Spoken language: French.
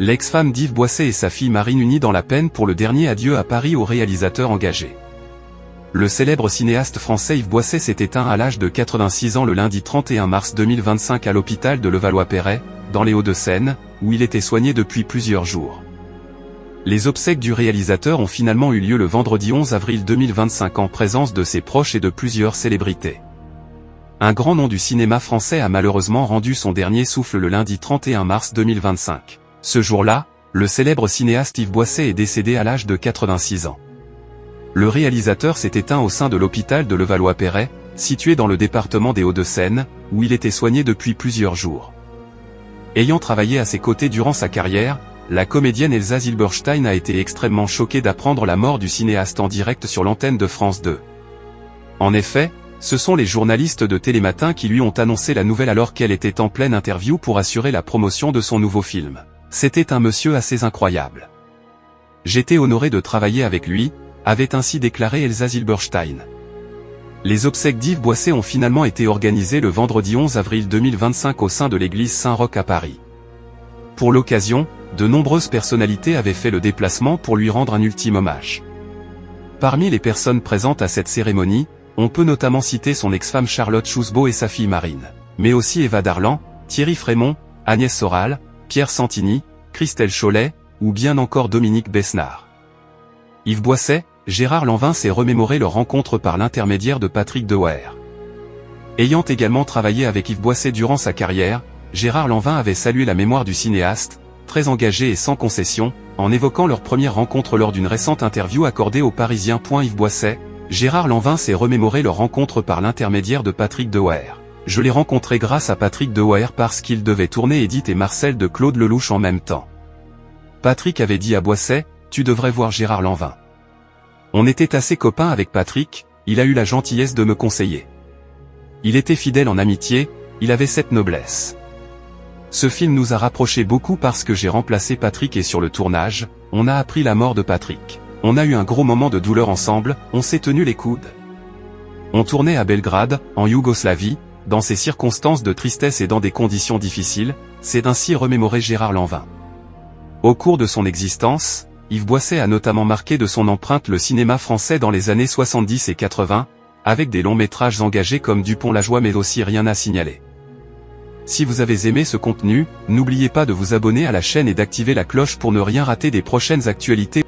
L'ex-femme d'Yves Boisset et sa fille Marine unis dans la peine pour le dernier adieu à Paris au réalisateur engagé. Le célèbre cinéaste français Yves Boisset s'est éteint à l'âge de 86 ans le lundi 31 mars 2025 à l'hôpital de Levallois-Perret, dans les Hauts-de-Seine, où il était soigné depuis plusieurs jours. Les obsèques du réalisateur ont finalement eu lieu le vendredi 11 avril 2025 en présence de ses proches et de plusieurs célébrités. Un grand nom du cinéma français a malheureusement rendu son dernier souffle le lundi 31 mars 2025. Ce jour-là, le célèbre cinéaste Yves Boisset est décédé à l'âge de 86 ans. Le réalisateur s'est éteint au sein de l'hôpital de Levallois-Perret, situé dans le département des Hauts-de-Seine, où il était soigné depuis plusieurs jours. Ayant travaillé à ses côtés durant sa carrière, la comédienne Elsa Zilberstein a été extrêmement choquée d'apprendre la mort du cinéaste en direct sur l'antenne de France 2. En effet, ce sont les journalistes de Télématin qui lui ont annoncé la nouvelle alors qu'elle était en pleine interview pour assurer la promotion de son nouveau film. C'était un monsieur assez incroyable. J'étais honoré de travailler avec lui, avait ainsi déclaré Elsa Zilberstein. Les obsèques d'Yves Boisset ont finalement été organisées le vendredi 11 avril 2025 au sein de l'église Saint-Roch à Paris. Pour l'occasion, de nombreuses personnalités avaient fait le déplacement pour lui rendre un ultime hommage. Parmi les personnes présentes à cette cérémonie, on peut notamment citer son ex-femme Charlotte Chusbeau et sa fille Marine, mais aussi Eva Darlan, Thierry Frémont, Agnès Soral, Pierre Santini, Christelle Chollet, ou bien encore Dominique Besnard. Yves Boisset, Gérard Lanvin s'est remémoré leur rencontre par l'intermédiaire de Patrick Dewaere. Ayant également travaillé avec Yves Boisset durant sa carrière, Gérard Lanvin avait salué la mémoire du cinéaste, très engagé et sans concession, en évoquant leur première rencontre lors d'une récente interview accordée au Parisien. Yves Boisset, Gérard Lanvin s'est remémoré leur rencontre par l'intermédiaire de Patrick Dewaere. Je l'ai rencontré grâce à Patrick Dewaere parce qu'il devait tourner Édith et Marcel de Claude Lelouch en même temps. Patrick avait dit à Boisset, « Tu devrais voir Gérard Lanvin. » On était assez copains avec Patrick, il a eu la gentillesse de me conseiller. Il était fidèle en amitié, il avait cette noblesse. Ce film nous a rapprochés beaucoup parce que j'ai remplacé Patrick et sur le tournage, on a appris la mort de Patrick. On a eu un gros moment de douleur ensemble, on s'est tenu les coudes. On tournait à Belgrade, en Yougoslavie, dans ces circonstances de tristesse et dans des conditions difficiles, c'est ainsi remémoré Gérard Lanvin. Au cours de son existence, Yves Boisset a notamment marqué de son empreinte le cinéma français dans les années 70 et 80, avec des longs métrages engagés comme Dupont-la-Joie mais aussi Rien à signaler. Si vous avez aimé ce contenu, n'oubliez pas de vous abonner à la chaîne et d'activer la cloche pour ne rien rater des prochaines actualités.